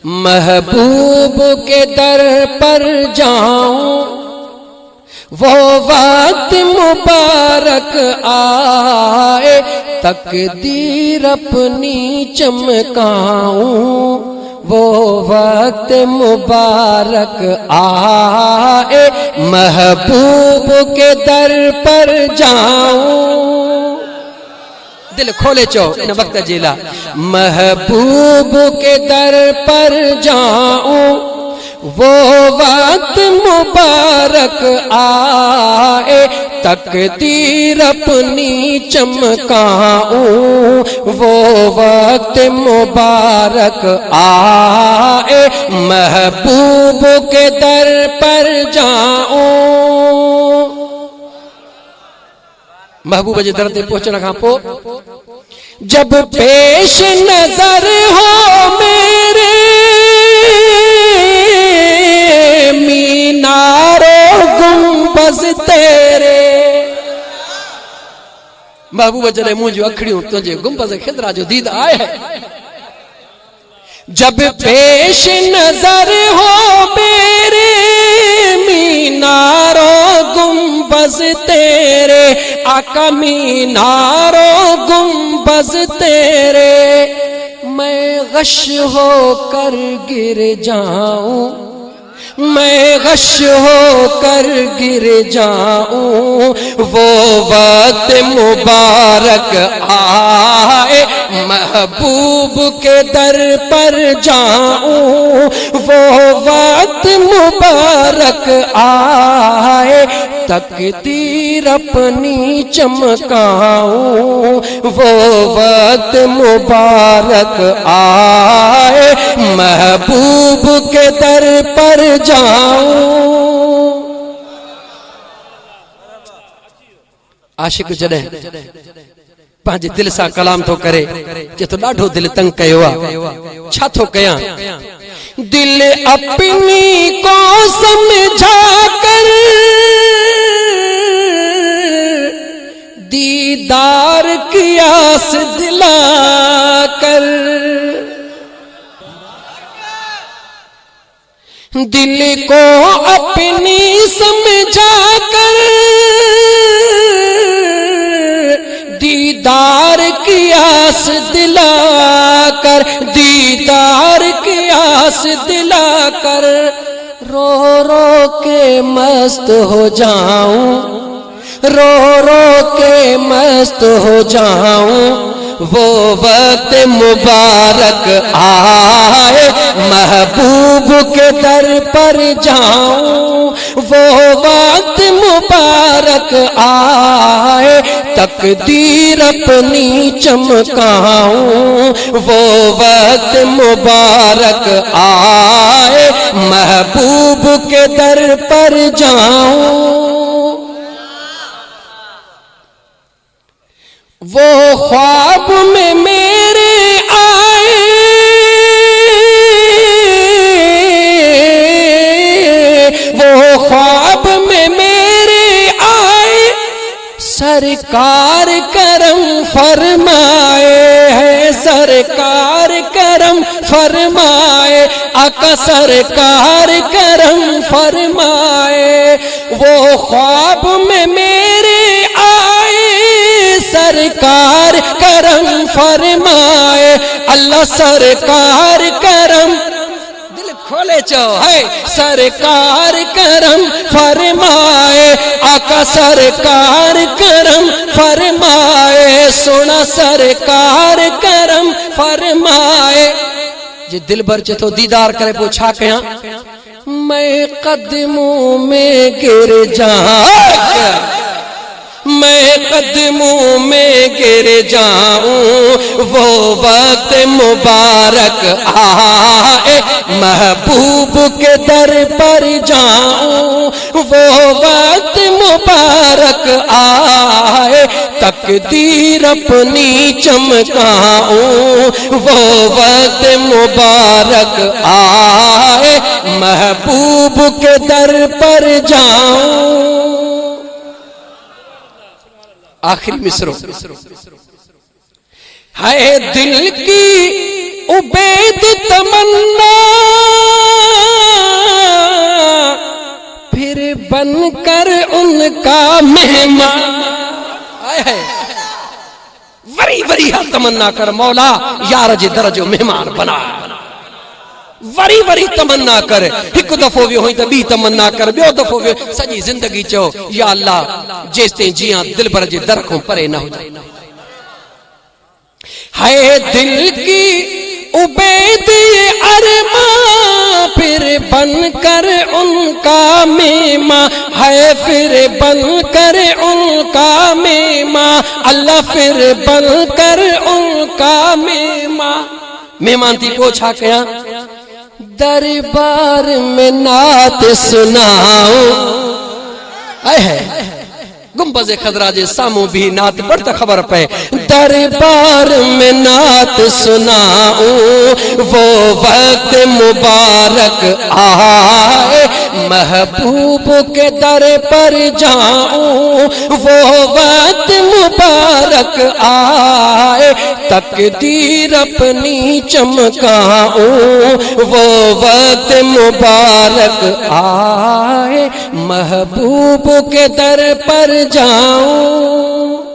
محبوب کے در پر جاؤں وہ وقت مبارک آئے تقدیر اپنی چمکاؤں وہ وقت مبارک آئے محبوب کے در پر جاؤں دل کھولے چو ان وقت جیلا محبوب کے در پر جاؤں وہ وقت مبارک آئے تقدیر اپنی چمکاؤں وہ وقت مبارک آئے محبوب کے در پر جاؤں محبوب جے در تے پہنچن کھاں پو جب پیش نظر ہو میرے مینارو گنبز تیرے محبوب جلے مجھے اکھڑیوں تجھے گنبز خضرا جو دید آئے ہے جب پیش نظر ہو میرے مینارو گنبز تیرے آقا مینارو گنبز تیرے میں غش ہو کر گر جاؤں میں غش ہو کر گر جاؤں وہ وقت مبارک آئے محبوب کے در پر جاؤں وہ وقت مبارک آئے تقدیر اپنی چمکاؤں وہ وقت مبارک آئے محبوب کے در پر جاؤں عاشق جڑے پانچ دل سا کلام تو کرے کہ تو ڈاڑھو دل تنگ کہوا چھا تو کیا دل اپنی کو سمجھا کر دیدار کی آس دلا کر دل کو اپنی سمجھا کر دیدار کی آس دلا کر دیدار کی آس دلا کر رو رو کے مست ہو جاؤں رو رو کے مست ہو جاؤں وہ وقت مبارک آئے محبوب کے در پر جاؤں وہ وقت مبارک آئے تقدیر اپنی چمکاؤں وہ وقت مبارک آئے محبوب کے در پر جاؤں وہ خواب میں میرے آئے وہ خواب میں میرے آئے سرکار کرم فرمائے ہے سرکار کرم فرمائے آقا سرکار کرم فرمائے وہ خواب میں میرے آئے سرکار کرم فرمائے اللہ سرکار کرم دل کھولے چاہو ہے سرکار کرم فرمائے آقا سرکار کرم فرمائے سونا سرکار کرم فرمائے جی دل بھر چتو دیدار کرے پو چھا کہاں میں قدموں میں گر جاؤں میں قدموں میں گر جاؤں وہ وقت مبارک آئے محبوب کے در پر جاؤں وہ وقت مبارک آئے تقدیر اپنی چمکاؤں وہ وقت مبارک آئے محبوب کے در پر جاؤں آخری مصرو ہے دل کی عبید تمنا کا مہمان. وری وری ہر تمنا کر مولا یار جے درجو مہمان بنا. وری وری تمنا کر ایک دفعہ بھی ہوئی تو بی تمنا کر بیو دفعہ بھی سجی زندگی چو یا اللہ جیس تین جیاں دل بر جے درکھوں پرے نہ ہو جائے. ہے دل کی عبید ارماں پھر بن کر ان کا میماں. ہے پھر بن کر ان کا میماں. اللہ پھر بن کر ان کا میماں. مہمان تھی پوچھا کیا دربار میں نعت سناؤں. گنبد خضرا جے ساموں بھی نعت بڑھتا خبر پہ. دربار میں نعت سناؤں وہ وقت مبارک آئے محبوب کے در پر جاؤں. وہ وقت مبارک آئے تقدیر اپنی چمکاؤں. وہ وقت مبارک آئے محبوب کے در پر جاؤں.